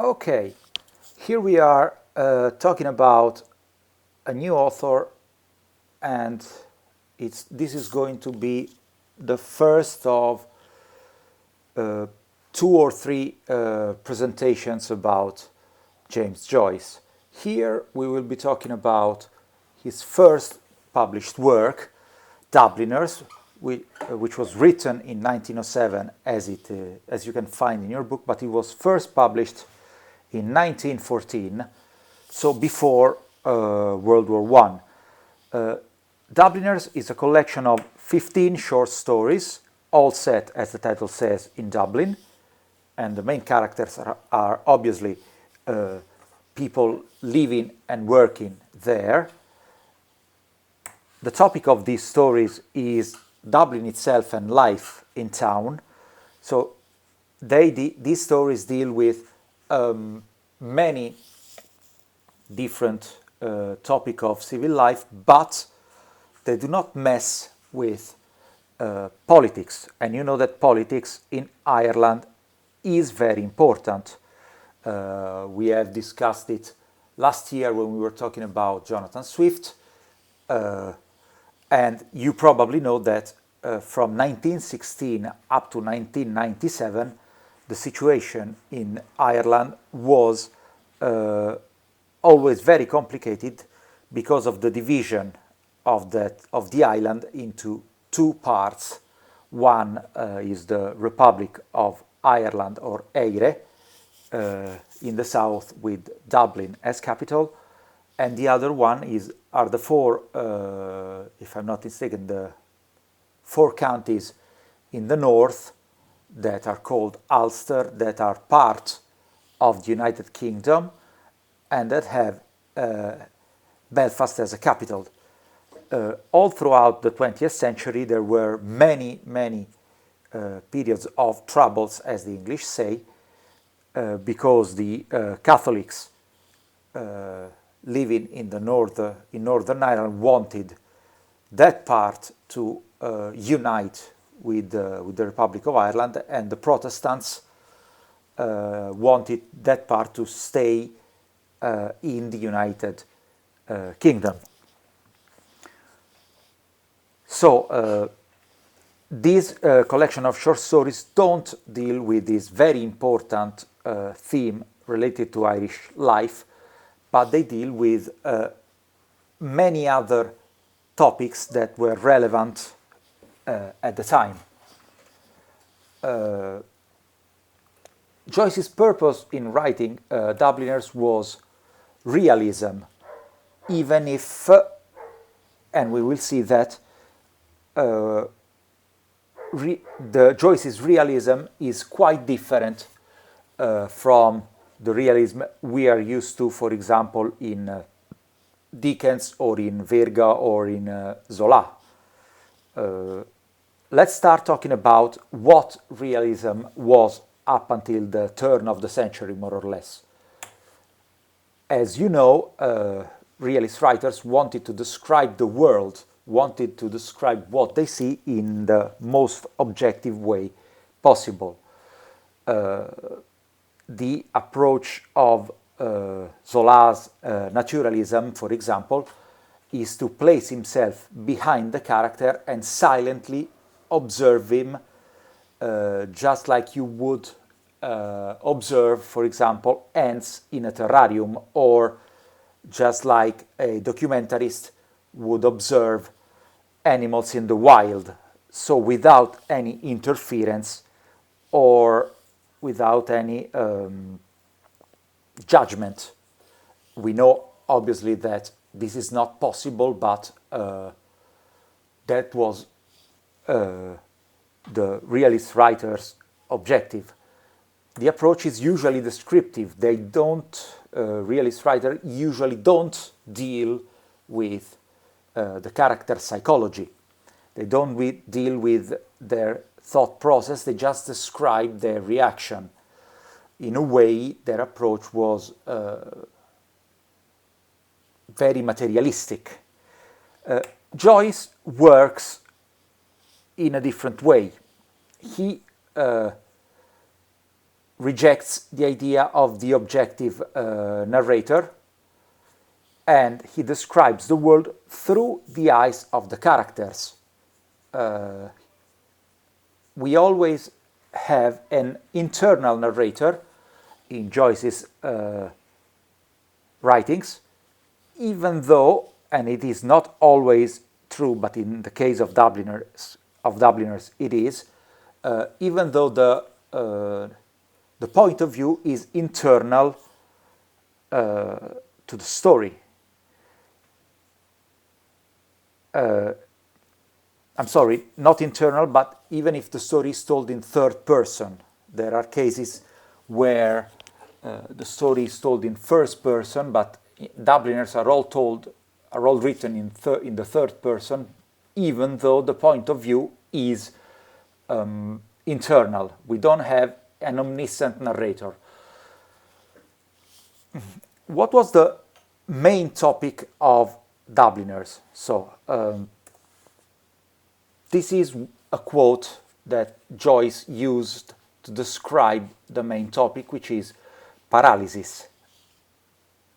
Okay, here we are talking about a new author, and this is going to be the first of two or three presentations about James Joyce. Here we will be talking about his first published work, Dubliners, which was written in 1907, as you can find in your book, but it was first published in 1914, so before World War I. Dubliners is a collection of 15 short stories, all set, as the title says, in Dublin, and the main characters are obviously people living and working there. The topic of these stories is Dublin itself and life in town. So these stories deal with many different topics of civil life, but they do not mess with politics. And you know that politics in Ireland is very important. We have discussed it last year when we were talking about Jonathan Swift. And you probably know that from 1916 up to 1997, the situation in Ireland was always very complicated because of the division of the island into two parts. One is the Republic of Ireland, or Eire, in the south with Dublin as capital, and the other one are the four, if I'm not mistaken, the four counties in the north that are called Ulster, that are part of the United Kingdom, and that have Belfast as a capital. All throughout the 20th century, there were many periods of troubles, as the English say, because the Catholics living in Northern Ireland wanted that part to unite with the Republic of Ireland, and the Protestants wanted that part to stay in the United Kingdom. So this collection of short stories don't deal with this very important theme related to Irish life, but they deal with many other topics that were relevant at the time. Joyce's purpose in writing Dubliners was realism, even if, and we will see that, Joyce's realism is quite different from the realism we are used to, for example, in Dickens or in Verga or in Zola. Let's start talking about what realism was up until the turn of the century, more or less. As you know, realist writers wanted to describe the world, wanted to describe what they see in the most objective way possible. The approach of Zola's naturalism, for example, is to place himself behind the character and silently observe him, just like you would observe, for example, ants in a terrarium, or just like a documentarist would observe animals in the wild, so without any interference or without any judgment. We know, obviously, that this is not possible, but that was the realist writer's objective. The approach is usually descriptive. They don't, realist writers usually don't deal with the character psychology. They don't deal with their thought process, they just describe their reaction. In a way, their approach was very materialistic. Joyce works in a different way. He rejects the idea of the objective narrator, and he describes the world through the eyes of the characters. We always have an internal narrator in Joyce's writings, even though, and it is not always true, but in the case of Dubliners it is, even though the point of view is internal to the story. I'm sorry, not internal, but even if the story is told in third person, there are cases where the story is told in first person, but Dubliners are all written in the third person, even though the point of view is internal. We don't have an omniscient narrator. What was the main topic of Dubliners? So, this is a quote that Joyce used to describe the main topic, which is paralysis.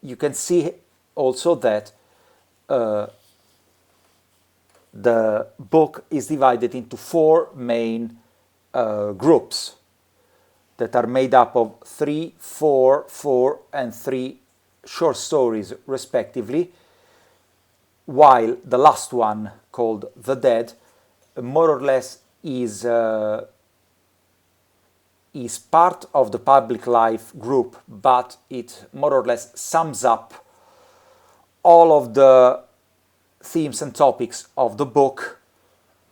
You can see also that the book is divided into four main groups that are made up of 3, 4, 4, and 3 short stories, respectively, while the last one, called The Dead, more or less is part of the public life group, but it more or less sums up all of the themes and topics of the book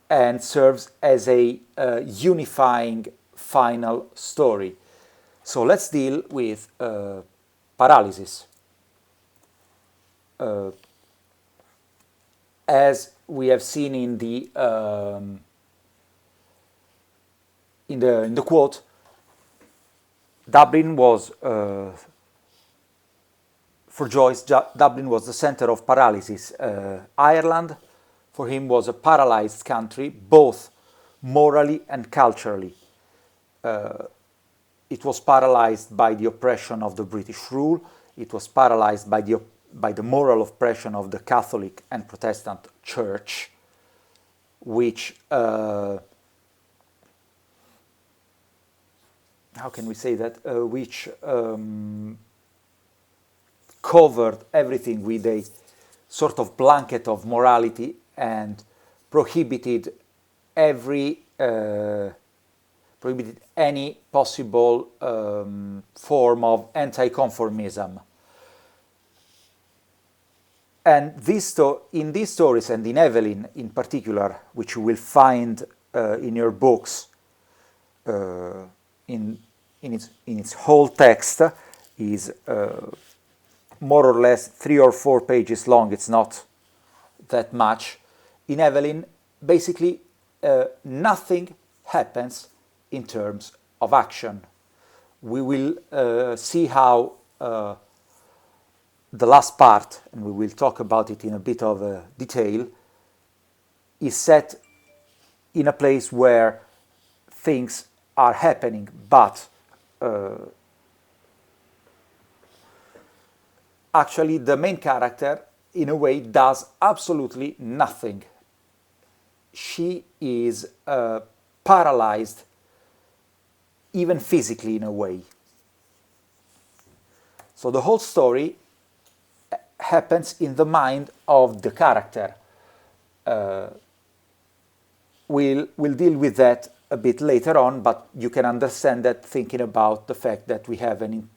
and serves as a unifying final story. So let's deal with paralysis. As we have seen in the quote, Dublin was, for Joyce, Dublin was the center of paralysis. Ireland, for him, was a paralyzed country, both morally and culturally. It was paralyzed by the oppression of the British rule. It was paralyzed by the moral oppression of the Catholic and Protestant Church, which, how can we say that, which covered everything with a sort of blanket of morality and prohibited any possible form of anti-conformism. And in these stories, and in Evelyn in particular, which you will find in your books, in its whole text, is more or less 3 or 4 pages long. It's not that much. In Evelyn, basically, nothing happens in terms of action. We will see how the last part, and we will talk about it in a bit of detail, is set in a place where things are happening, but actually the main character, in a way, does absolutely nothing. She is paralyzed, even physically, in a way. So the whole story happens in the mind of the character. We'll deal with that a bit later on, but you can understand that thinking about the fact that we have an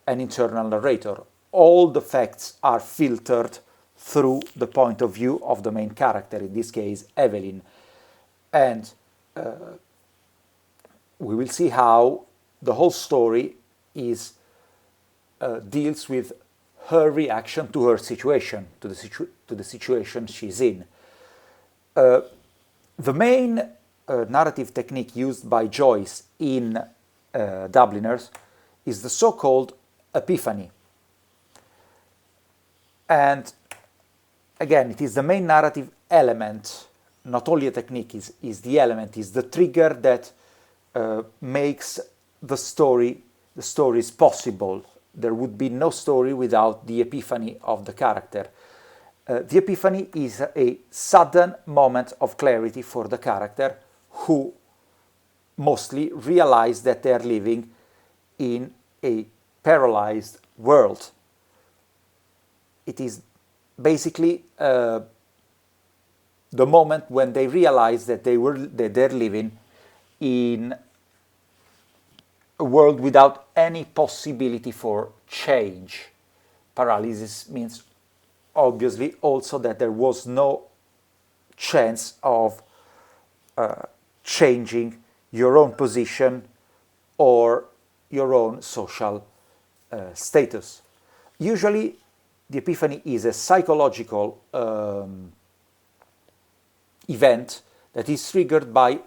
internal narrator. All the facts are filtered through the point of view of the main character, in this case, Evelyn. And we will see how the whole story deals with her reaction to her situation, to the situation she's in. The main narrative technique used by Joyce in Dubliners is the so-called epiphany. And again, it is the main narrative element, not only a technique, is the element, is the trigger that makes the story the story is possible. There would be no story without the epiphany of the character. The epiphany is a sudden moment of clarity for the character, who mostly realize that they are living in a paralyzed world. It is basically the moment when they realize that they're living in a world without any possibility for change. Paralysis means obviously also that there was no chance of changing your own position or your own social status. Usually the epiphany is a psychological event that is triggered by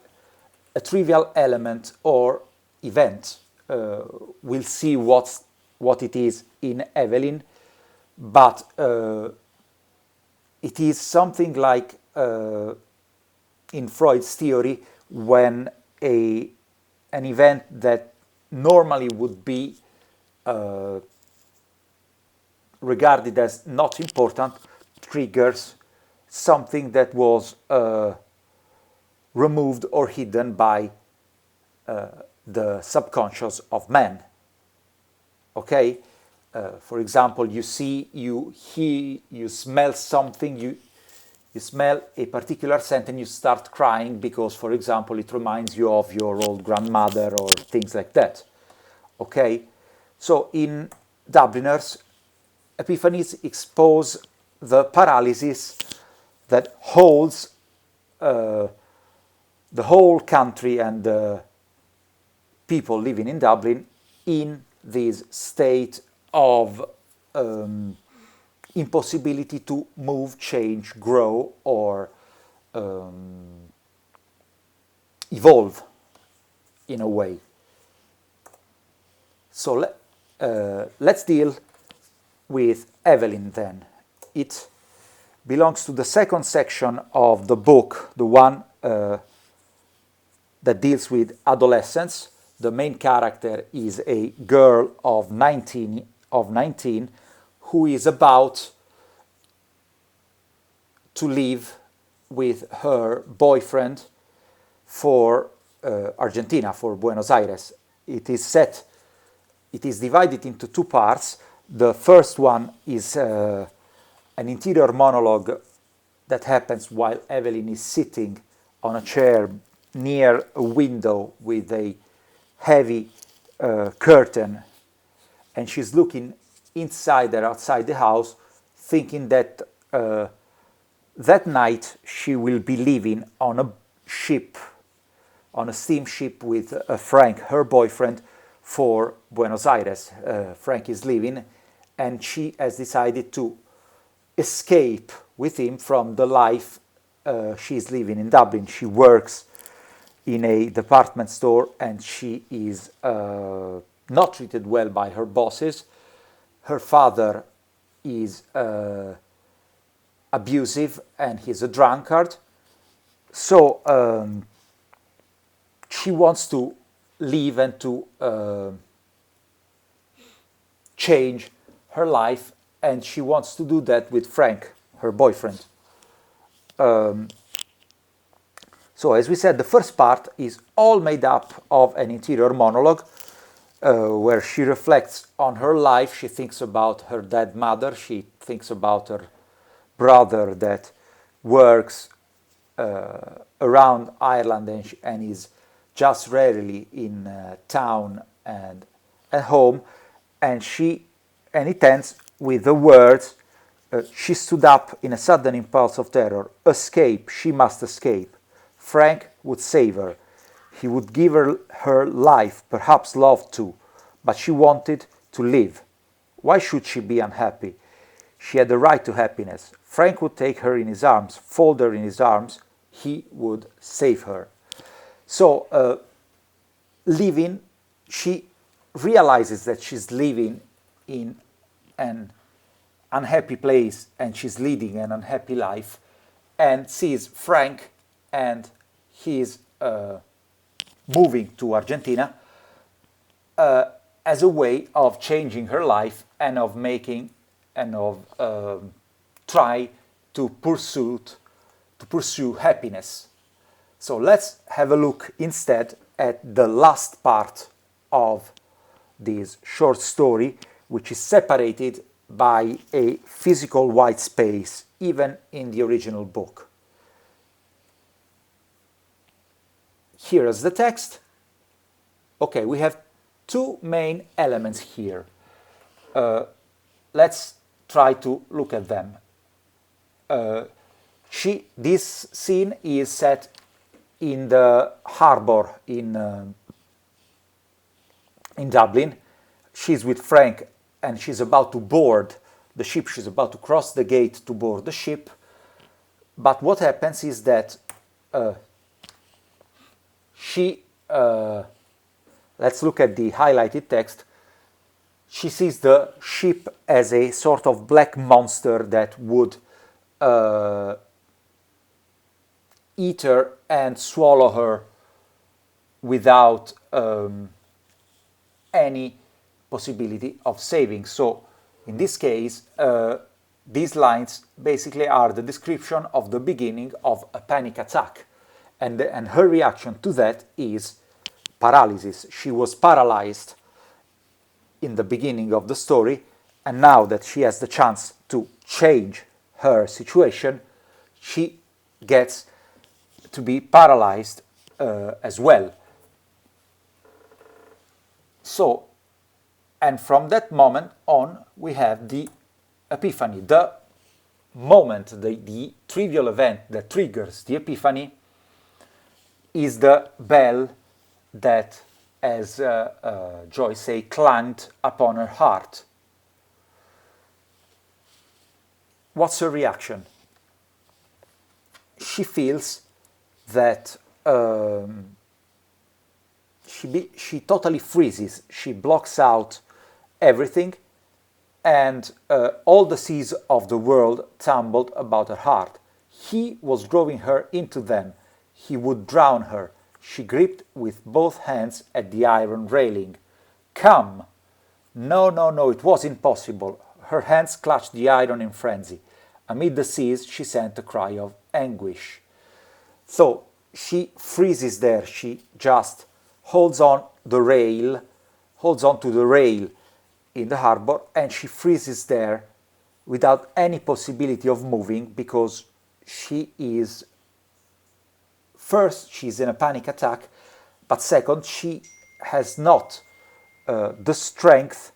a trivial element or event. We'll see what it is in Evelyn, but it is something like in Freud's theory, when an event that normally would be regarded as not important triggers something that was removed or hidden by the subconscious of man. Okay? For example, you see, you hear, you smell something, you smell a particular scent and you start crying because, for example, it reminds you of your old grandmother or things like that. Okay? So in Dubliners, epiphanies expose the paralysis that holds the whole country and the people living in Dublin in this state of impossibility to move, change, grow, or evolve in a way. So let's deal with Evelyn then. It belongs to the second section of the book, the one that deals with adolescence. The main character is a girl of 19 who is about to leave with her boyfriend for Argentina, for Buenos Aires. It is divided into two parts. The first one is an interior monologue that happens while Evelyn is sitting on a chair near a window with a heavy curtain, and she's looking inside or outside the house, thinking that that night she will be leaving on a ship, on a steamship with Frank, her boyfriend, for Buenos Aires. Frank is leaving, and she has decided to escape with him from the life she's living in Dublin. She works in a department store and she is not treated well by her bosses. Her father is abusive and he's a drunkard. So she wants to leave and to change her life, and she wants to do that with Frank, her boyfriend. So as we said, the first part is all made up of an interior monologue where she reflects on her life. She thinks about her dead mother. She thinks about her brother that works around Ireland and is just rarely in town and at home. And it ends with the words, she stood up in a sudden impulse of terror. Escape, she must escape. Frank would save her. He would give her life, perhaps love too, but she wanted to live. Why should she be unhappy? She had the right to happiness. Frank would take her in his arms, fold her in his arms. He would save her. So, living, she realizes that she's living in an unhappy place and she's leading an unhappy life, and sees Frank and he's moving to Argentina, as a way of changing her life and of making and of try to pursue happiness. So let's have a look instead at the last part of this short story, which is separated by a physical white space, even in the original book. Here is the text. Okay, we have two main elements here. Let's try to look at them. This scene is set in the harbor in Dublin. She's with Frank and she's about to board the ship. She's about to cross the gate to board the ship. But what happens is that let's look at the highlighted text. She sees the ship as a sort of black monster that would eat her and swallow her without any possibility of saving. So in this case, these lines basically are the description of the beginning of a panic attack. And her reaction to that is paralysis. She was paralyzed in the beginning of the story, and now that she has the chance to change her situation, she gets to be paralyzed as well. So, and from that moment on, we have the epiphany. The moment, the trivial event that triggers the epiphany is the bell that, as Joyce say, clanged upon her heart. What's her reaction? She feels that she totally freezes. She blocks out everything, and all the seas of the world tumbled about her heart. He was drawing her into them. He would drown her. She gripped with both hands at the iron railing. Come! No, no, no, it was impossible. Her hands clutched the iron in frenzy. Amid the seas, she sent a cry of anguish. So she freezes there. She just holds on to the rail in the harbor, and she freezes there without any possibility of moving, because she's in a panic attack, but second, she has not the strength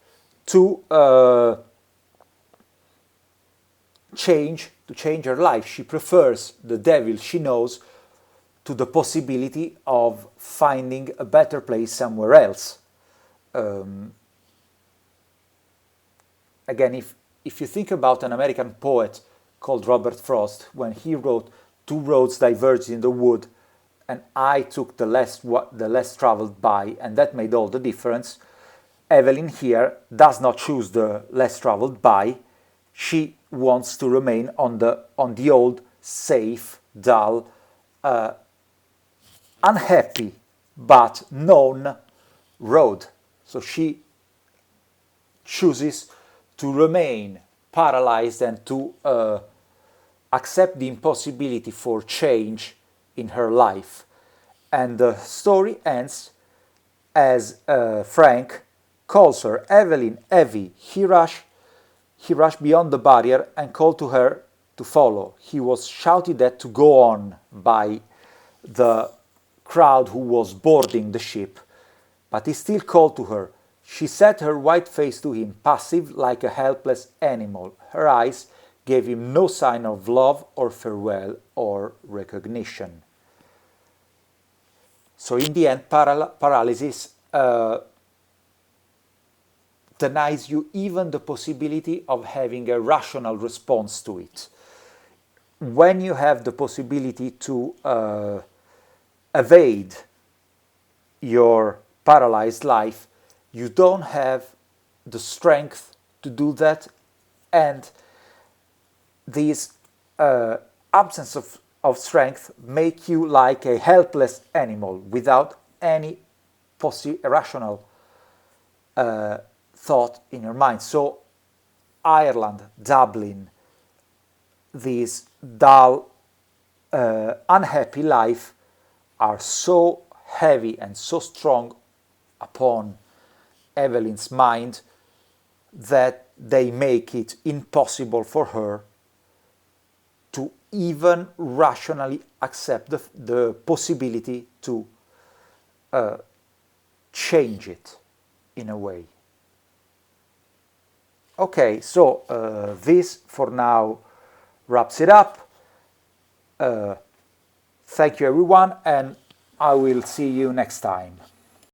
to change her life. She prefers the devil she knows to the possibility of finding a better place somewhere else. Again, if you think about an American poet called Robert Frost, when he wrote "Two roads diverged in the wood, and I took the less traveled by, and that made all the difference," Evelyn here does not choose the less traveled by. She wants to remain on the old, safe, dull, unhappy but known road. So she chooses to remain paralyzed and to accept the impossibility for change in her life. And the story ends as Frank calls her, "Evelyn, Evie." He rushed beyond the barrier and called to her to follow. He was shouted at to go on by the crowd who was boarding the ship, but he still called to her. She set her white face to him, passive like a helpless animal. Her eyes gave him no sign of love or farewell or recognition. So in the end, paralysis denies you even the possibility of having a rational response to it. When you have the possibility to evade your paralyzed life, you don't have the strength to do that, and this absence of strength make you like a helpless animal without any rational thought in your mind. So Ireland, Dublin, this dull, unhappy life are so heavy and so strong upon Evelyn's mind that they make it impossible for her to even rationally accept the possibility to change it in a way. Okay, so this for now wraps it up. Thank you everyone, and I will see you next time.